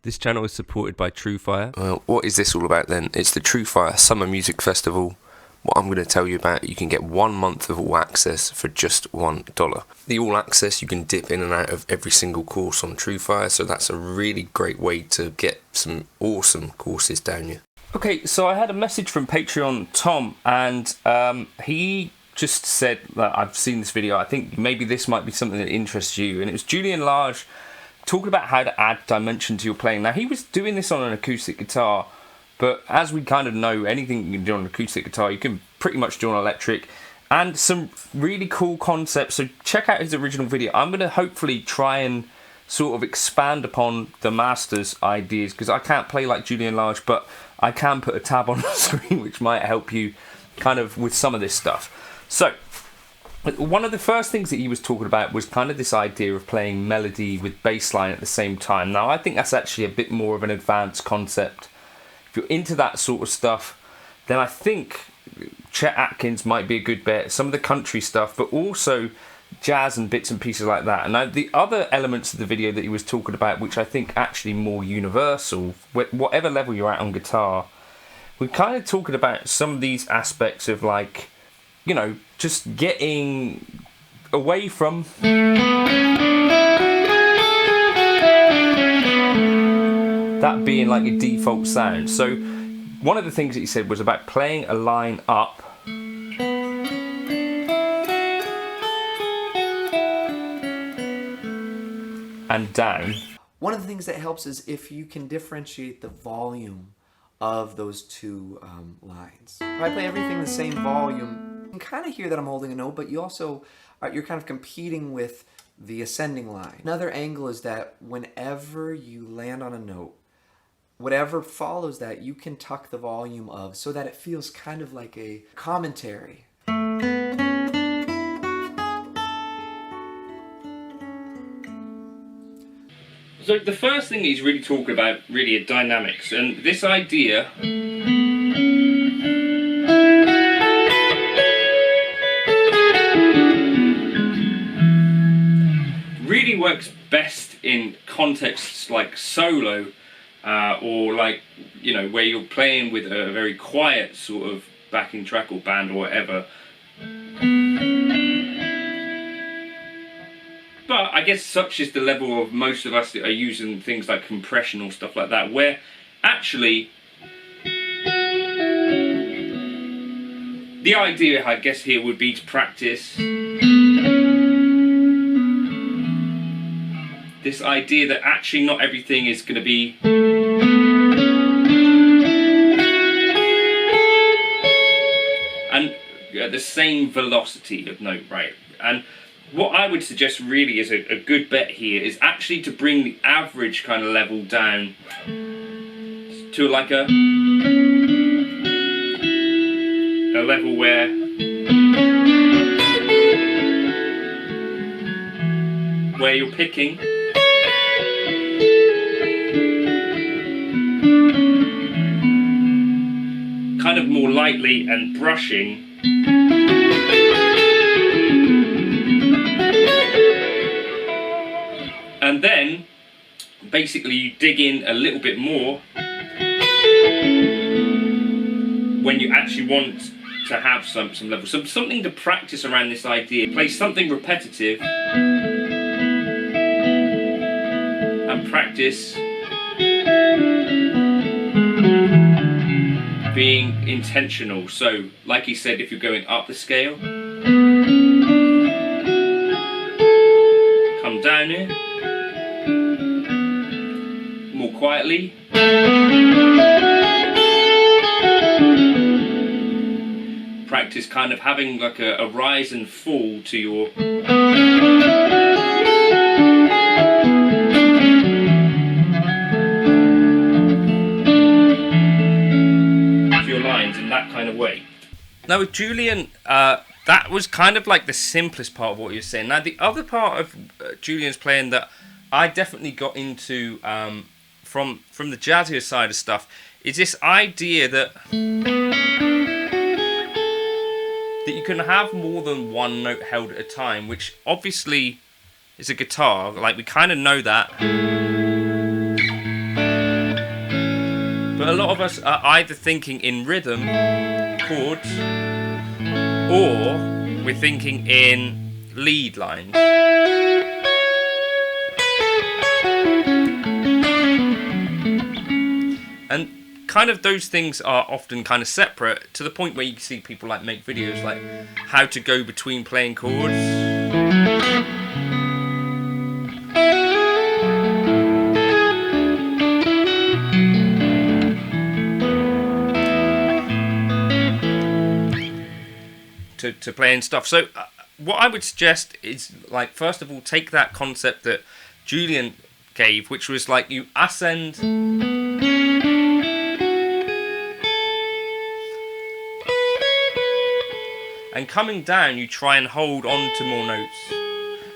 This channel is supported by Truefire. Well, what is this all about then? It's the Truefire Summer Music Festival. What I'm going to tell you about, you can get 1 month of all access for just $1. The all access, you can dip in and out of every single course on Truefire, so that's a really great way to get some awesome courses down you. Okay, so I had a message from Patreon Tom, and he just said that I've seen this video. I think maybe this might be something that interests you. And it was Julian Lage talking about how to add dimension to your playing. Now, he was doing this on an acoustic guitar, but as we kind of know, anything you can do on an acoustic guitar, you can pretty much do on electric. And some really cool concepts. So check out his original video. I'm going to hopefully try and sort of expand upon the master's ideas, because I can't play like Julian Lage, but I can put a tab on the screen which might help you kind of with some of this stuff. So one of the first things that he was talking about was kind of this idea of playing melody with bass line at the same time. Now, I think that's actually a bit more of an advanced concept. If you're into that sort of stuff, then I think Chet Atkins might be a good bet. Some of the country stuff, but also jazz and bits and pieces like that. And now the other elements of the video that he was talking about, which I think actually more universal, whatever level you're at on guitar, we're kind of talking about some of these aspects of, like, you know, just getting away from that being like a default sound. So one of the things that he said was about playing a line up and down. One of the things that helps is if you can differentiate the volume of those two lines. If I play everything the same volume, you can kind of hear that I'm holding a note, but you also, you're kind of competing with the ascending line. Another angle is that whenever you land on a note, whatever follows that, you can tuck the volume of so that it feels kind of like a commentary. So the first thing he's really talking about really are dynamics, and this idea really works best in contexts like solo, or like, you know, where you're playing with a very quiet sort of backing track or band or whatever. But I guess such is the level of most of us that are using things like compression or stuff like that, where actually the idea, I guess, here would be to practice this idea that actually not everything is going to be and the same velocity of note, right? And what I would suggest really is a good bet here is actually to bring the average kind of level down to like a level where you're picking kind of more lightly and brushing and then basically you dig in a little bit more when you actually want to have some level. So something to practice around this idea. Play something repetitive and practice being intentional. So like he said, if you're going up the scale, come down here more quietly, practice kind of having like a rise and fall to your lines in that kind of way. Now with Julian, that was kind of like the simplest part of what he was saying. Now the other part of Julian's playing that I definitely got into from the jazzier side of stuff is this idea that you can have more than one note held at a time, which obviously is a guitar. Like, we kind of know that. a lot of us are either thinking in rhythm, chords, or we're thinking in lead lines. And kind of those things are often kind of separate, to the point where you can see people like make videos like how to go between playing chords. To playing stuff. So what I would suggest is, like, first of all, take that concept that Julian gave, which was like you ascend and coming down you try and hold on to more notes.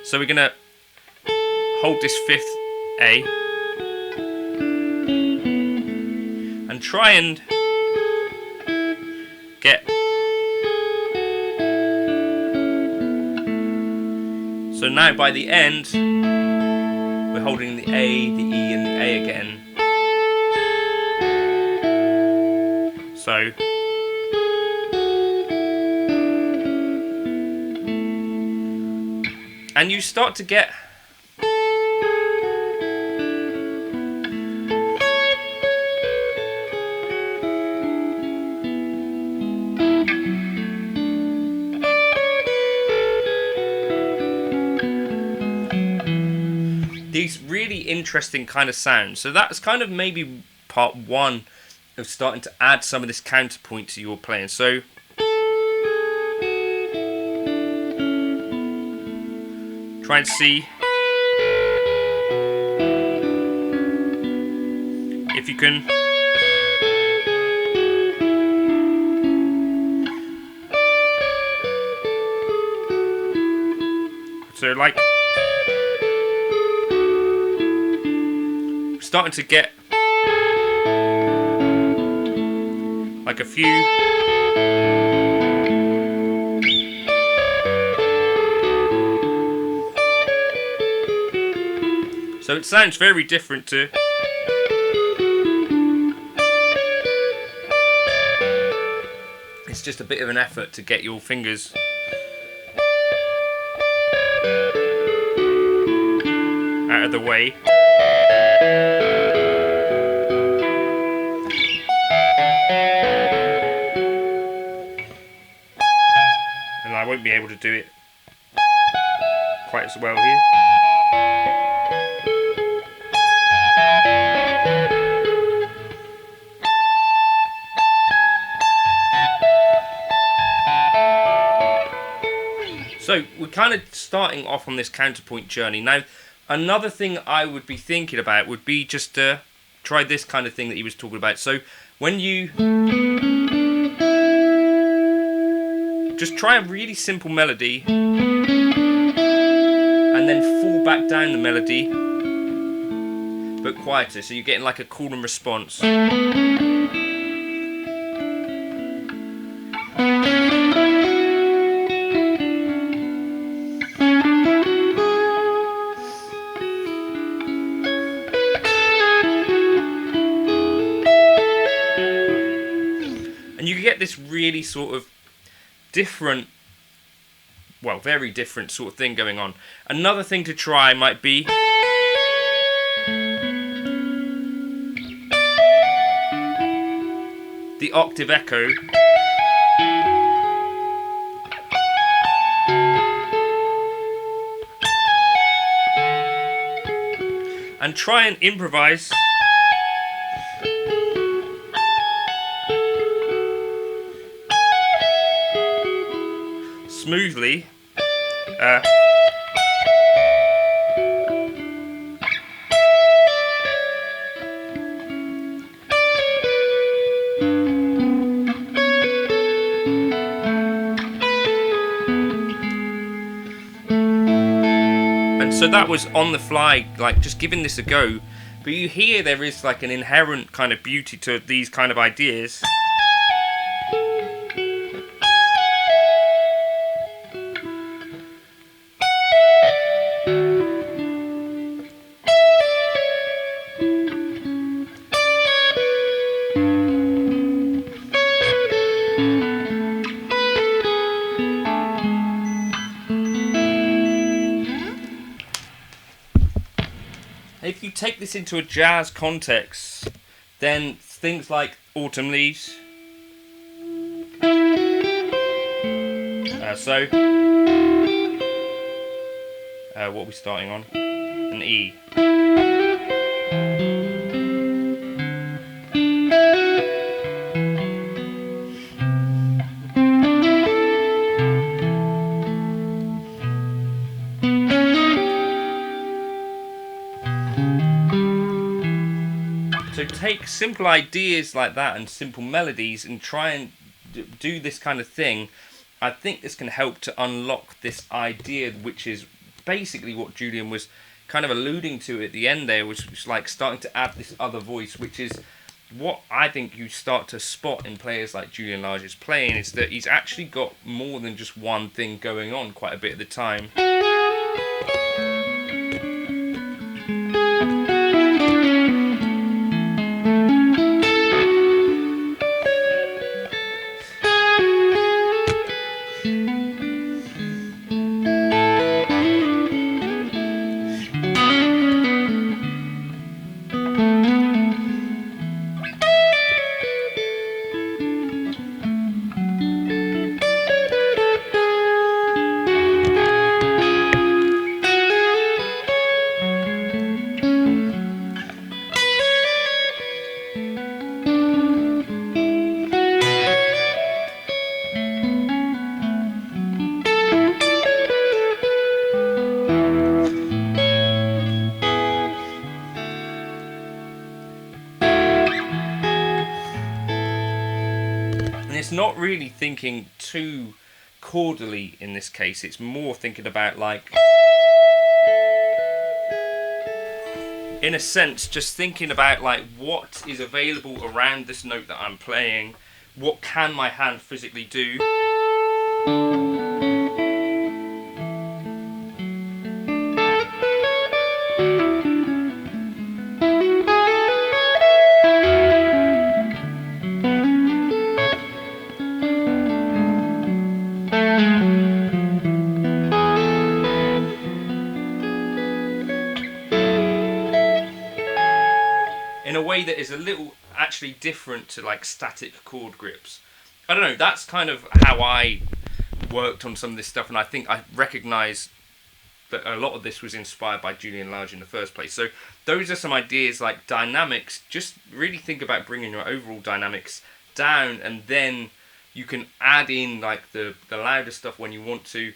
So we're gonna hold this 5th A and try and get. So now by the end, we're holding the A, the E, and the A again. So. And you start to get. These really interesting kind of sounds. So that's kind of maybe part one of starting to add some of this counterpoint to your playing. So try and see if you can so like starting to get like a few so it sounds very different to it's just a bit of an effort to get your fingers out of the way. And I won't be able to do it quite as well here. So we're kind of starting off on this counterpoint journey. Now, another thing I would be thinking about would be just to try this kind of thing that he was talking about. So when you just try a really simple melody and then fall back down the melody, but quieter. So you're getting like a call and response. And you get this really sort of different, well, very different sort of thing going on. Another thing to try might be the octave echo. And try and improvise smoothly. And so that was on the fly, like just giving this a go. But you hear there is like an inherent kind of beauty to these kind of ideas. take this into a jazz context, then things like Autumn Leaves. What are we starting on? An E. So take simple ideas like that and simple melodies and try and do this kind of thing. I think this can help to unlock this idea, which is basically what Julian was kind of alluding to at the end there, which was like starting to add this other voice, which is what I think you start to spot in players like Julian Lage's playing, is that he's actually got more than just one thing going on quite a bit of the time. And it's not really thinking too chordally in this case, it's more thinking about, like, in a sense, just thinking about like what is available around this note that I'm playing, what can my hand physically do. In a way that is a little actually different to like static chord grips. I don't know, that's kind of how I worked on some of this stuff, and I think I recognise that a lot of this was inspired by Julian Lage in the first place. So those are some ideas like dynamics. Just really think about bringing your overall dynamics down, and then you can add in like the louder stuff when you want to.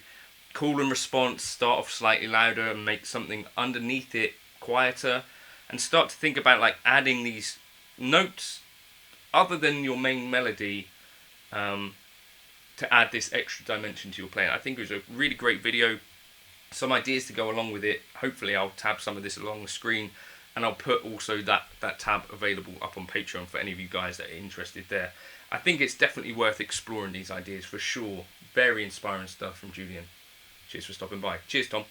Call and response, start off slightly louder and make something underneath it quieter, and start to think about like adding these notes other than your main melody to add this extra dimension to your playing. I think it was a really great video. Some ideas to go along with it. Hopefully I'll tab some of this along the screen, and I'll put also that tab available up on Patreon for any of you guys that are interested there. I think it's definitely worth exploring these ideas for sure. Very inspiring stuff from Julian. Cheers for stopping by. Cheers, Tom.